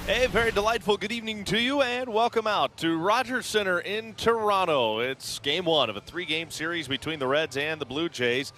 A very delightful good evening to you, and welcome out to Rogers Center in Toronto. It's game one of a three-game series between the Reds and the Blue Jays.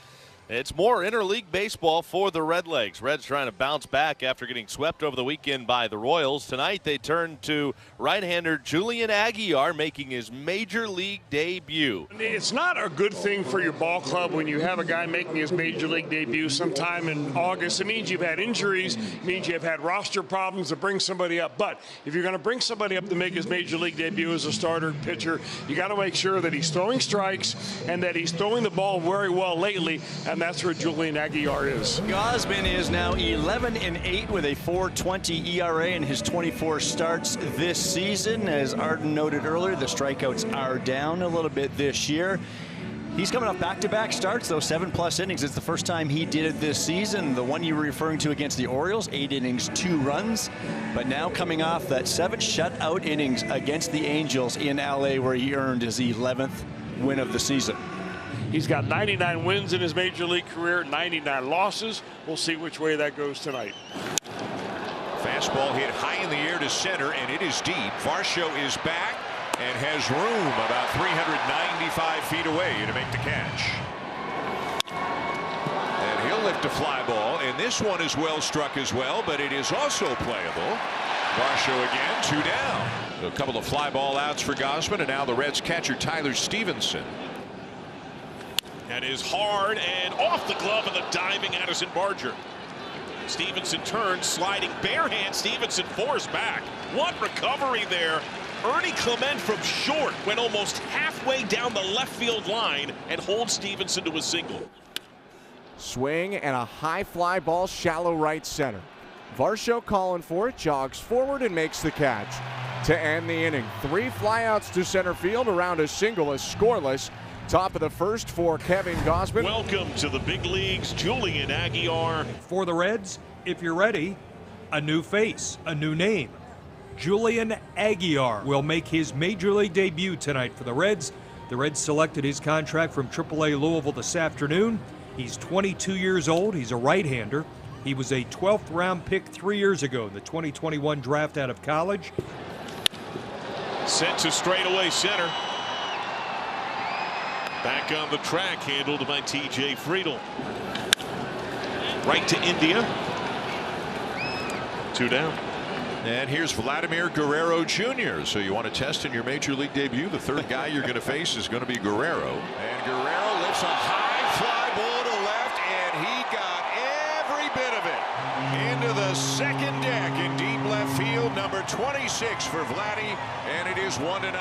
It's more interleague baseball for the Redlegs. Reds trying to bounce back after getting swept over the weekend by the Royals. Tonight they turn to right-hander Julian Aguilar making his major league debut. It's not a good thing for your ball club when you have a guy making his major league debut sometime in August. It means you've had injuries, it means you've had roster problems to bring somebody up. But if you're going to bring somebody up to make his major league debut as a starter pitcher, you got to make sure that he's throwing strikes and that he's throwing the ball very well lately. And that's where Julian Aguilar is. Gausman is now 11-8 with a 4.20 ERA in his 24 starts this season. As Arden noted earlier, the strikeouts are down a little bit this year. He's coming off back-to-back starts, though, 7+ innings. It's the first time he did it this season. The one you were referring to against the Orioles, 8 innings, 2 runs. But now coming off that 7 shutout innings against the Angels in LA, where he earned his 11th win of the season. He's got 99 wins in his major league career, 99 losses. We'll see which way that goes tonight. Fastball hit high in the air to center, and it is deep. Varsho is back and has room about 395 feet away to make the catch. And he'll lift a fly ball, and this one is well struck as well, but it is also playable. Varsho again, 2 down. A couple of fly ball outs for Gausman, and now the Reds catcher Tyler Stevenson. That is hard and off the glove of the diving Addison Barger. Stevenson turns, sliding bare hand. Stevenson forced back. What recovery there. Ernie Clement from short went almost halfway down the left field line and holds Stevenson to a single. Swing and a high fly ball, shallow right center. Varsho calling for it, jogs forward and makes the catch. To end the inning, 3 flyouts to center field around a single is scoreless. Top of the first for Kevin Gausman. Welcome to the big leagues, Julian Aguilar. For the Reds, if you're ready, a new face, a new name. Julian Aguilar will make his major league debut tonight for the Reds. The Reds selected his contract from AAA Louisville this afternoon. He's 22 years old. He's a right-hander. He was a 12th round pick 3 years ago in the 2021 draft out of college. Sent to straightaway center. Back on the track, handled by T.J. Friedel. Right to India. 2 down. And here's Vladimir Guerrero Jr. So you want to test in your major league debut. The third guy you're going to face is going to be Guerrero. And Guerrero lifts a high fly ball to left, and he got every bit of it into the second deck in deep left field. Number 26 for Vladdy, and it is 1-0.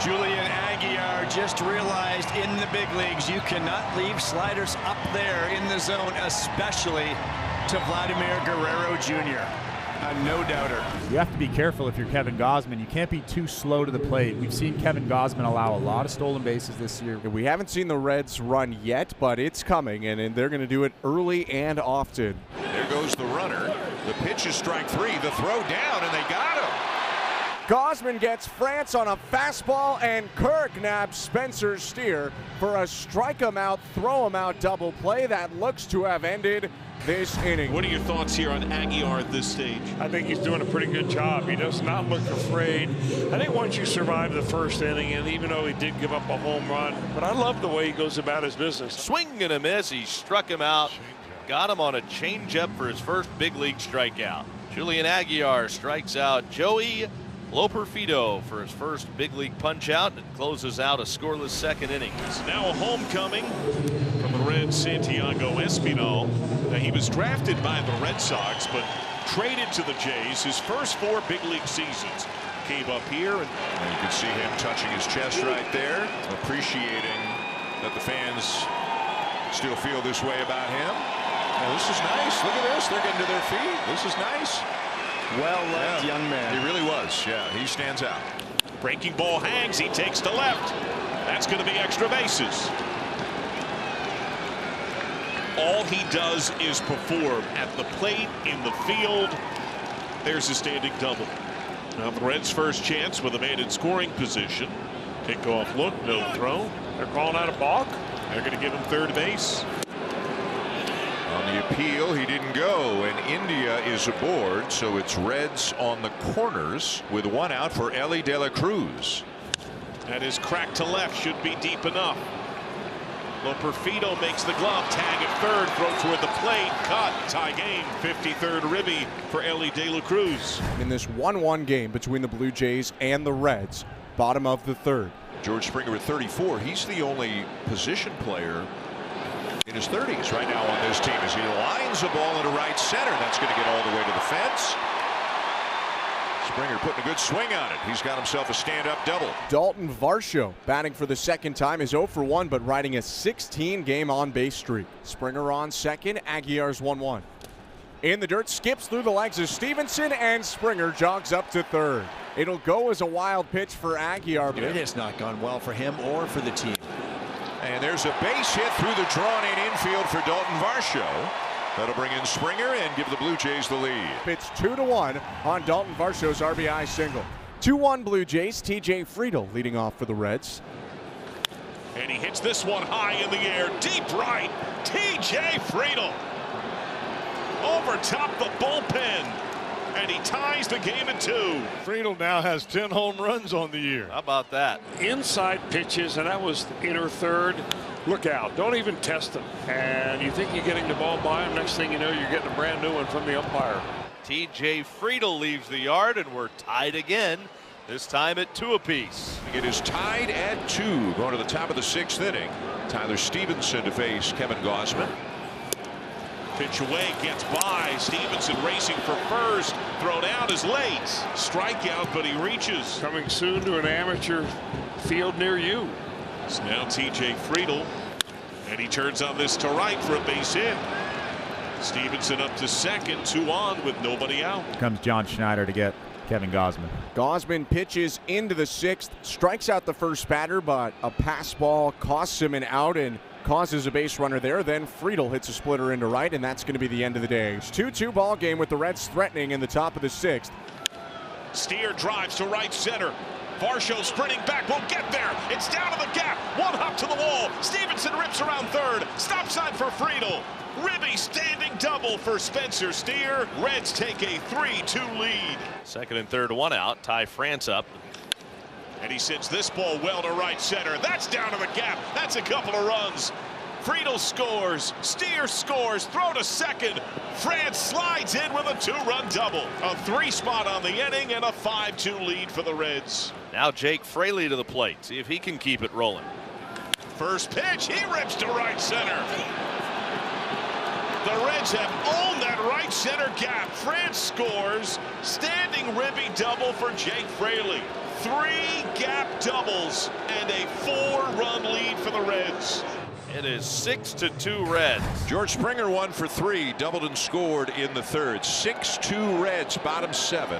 Julian Aguilar just realized in the big leagues you cannot leave sliders up there in the zone, especially to Vladimir Guerrero Jr. A no-doubter. You have to be careful if you're Kevin Gausman. You can't be too slow to the plate. We've seen Kevin Gausman allow a lot of stolen bases this year. We haven't seen the Reds run yet, but it's coming, and they're going to do it early and often. There goes the runner. The pitch is strike 3. The throw down, and they got him. Gausman gets France on a fastball, and Kirk nabs Spencer Steer for a strike him out, throw him out double play that looks to have ended this inning. What are your thoughts here on Aguilar at this stage? I think he's doing a pretty good job. He does not look afraid. I think once you survive the first inning, and even though he did give up a home run, but I love the way he goes about his business. Swing and a miss. He struck him out. Got him on a changeup for his first big league strikeout. Julian Aguilar strikes out Joey Loperfido for his first big league punch out and closes out a scoreless second inning. It's now a homecoming from the Reds, Santiago Espinal. Now, he was drafted by the Red Sox, but traded to the Jays. His first 4 big league seasons came up here. And you can see him touching his chest right there, appreciating that the fans still feel this way about him. Now, this is nice. Look at this. They're getting to their feet. This is nice. Well left, young man. He really was. Yeah, he stands out. Breaking ball hangs. He takes to left. That's going to be extra bases. All he does is perform at the plate, in the field. There's a standing double. Now the Reds' first chance with a man in scoring position. Kickoff look, no throw. They're calling out a balk. They're going to give him third base. On the appeal, he didn't go, and India is aboard, so it's Reds on the corners with one out for Ellie De La Cruz. That is cracked to left, should be deep enough. Loperfido makes the glove, tag at third, throw toward the plate, cut, tie game. 53rd ribby for Ellie De La Cruz. In this 1-1 game between the Blue Jays and the Reds, bottom of the third. George Springer at 34. He's the only position player in his 30s right now on this team as he lines a ball into right center. That's going to get all the way to the fence. Springer putting a good swing on it. He's got himself a stand-up double. Dalton Varsho batting for the second time is 0 for 1, but riding a 16-game on-base streak. Springer on second, Aguiar's 1-1. In the dirt, skips through the legs of Stevenson, and Springer jogs up to third. It'll go as a wild pitch for Aguiar. It has not gone well for him or for the team. And there's a base hit through the drawn-in infield for Dalton Varsho. That'll bring in Springer and give the Blue Jays the lead. It's 2-1 on Dalton Varsho's RBI single. 2-1 Blue Jays. TJ Friedel leading off for the Reds. And he hits this one high in the air, deep right. TJ Friedel over top the bullpen, and he ties the game at 2. Friedel now has 10 home runs on the year. How about that? Inside pitches, and that was inner third. Look out. Don't even test them. And you think you're getting the ball by him. Next thing you know, you're getting a brand new one from the umpire. TJ Friedel leaves the yard, and we're tied again, this time at 2 apiece. It is tied at 2 going to the top of the 6th inning. Tyler Stevenson to face Kevin Gausman. Pitch away, gets by. Stevenson racing for first. Thrown out is late. Strikeout, but he reaches. Coming soon to an amateur field near you. So now TJ Friedel, and he turns on this to right for a base hit. Stevenson up to second, 2 on with nobody out. Comes John Schneider to get Kevin Gausman. Gausman pitches into the 6th, strikes out the first batter, but a pass ball costs him an out and causes a base runner there. Then Friedel hits a splitter into right, and that's going to be the end of the day. It's 2-2 ball game with the Reds threatening in the top of the 6th. Steer drives to right center. Varsho sprinting back, won't get there. It's down to the gap. One hop to the wall. Stevenson rips around third. Stop sign for Friedel. Ribby standing double for Spencer Steer. Reds take a 3-2 lead. Second and third, 1 out. Ty France up. And he sends this ball well to right center. That's down to the gap. That's a couple of runs. Friedel scores. Steer scores. Throw to second. France slides in with a 2-run double. A 3-spot on the inning and a 5-2 lead for the Reds. Now Jake Fraley to the plate. See if he can keep it rolling. First pitch. He rips to right center. The Reds have owned that right center gap. France scores. Standing ribby double for Jake Fraley. 3 gap doubles and a 4-run lead for the Reds. It is 6-2 Reds. George Springer 1 for 3, doubled and scored in the third. 6-2 Reds, bottom 7.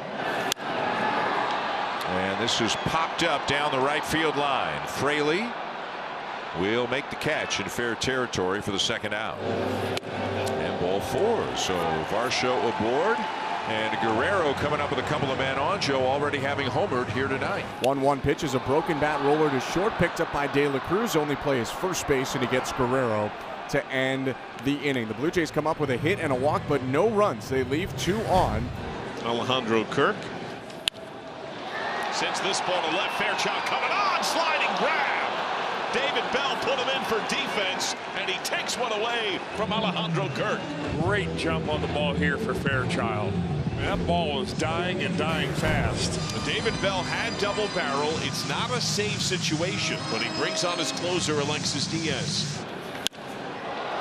And this is popped up down the right field line. Fraley will make the catch in fair territory for the second out. And ball 4. So Varsho aboard. And Guerrero coming up with a couple of men on. Joe already having homered here tonight. 1-1 pitch is a broken bat roller to short, picked up by De La Cruz. Only play is first base, and he gets Guerrero to end the inning. The Blue Jays come up with a hit and a walk, but no runs. They leave 2 on. Alejandro Kirk sends this ball to left. Fairchild coming on, sliding grab. David Bell put him in for defense, and he takes one away from Alejandro Kirk. Great jump on the ball here for Fairchild. That ball is dying and dying fast. David Bell had double barrel. It's not a save situation, but he brings on his closer, Alexis Diaz.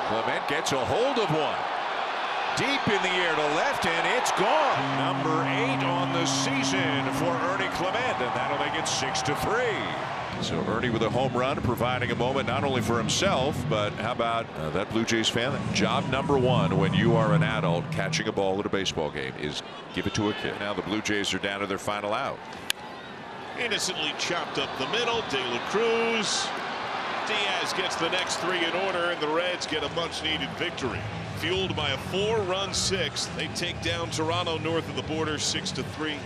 Clement gets a hold of one. Deep in the air to left, and it's gone. Number 8 on the season for Ernie Clement, and that'll make it 6-3. So Ernie with a home run, providing a moment not only for himself, but how about that Blue Jays fan? Job number 1 when you are an adult catching a ball at a baseball game is give it to a kid. Now the Blue Jays are down to their final out. Innocently chopped up the middle. De La Cruz. Diaz gets the next 3 in order, and the Reds get a much-needed victory. Fueled by a 4-run 6th, they take down Toronto north of the border 6-3.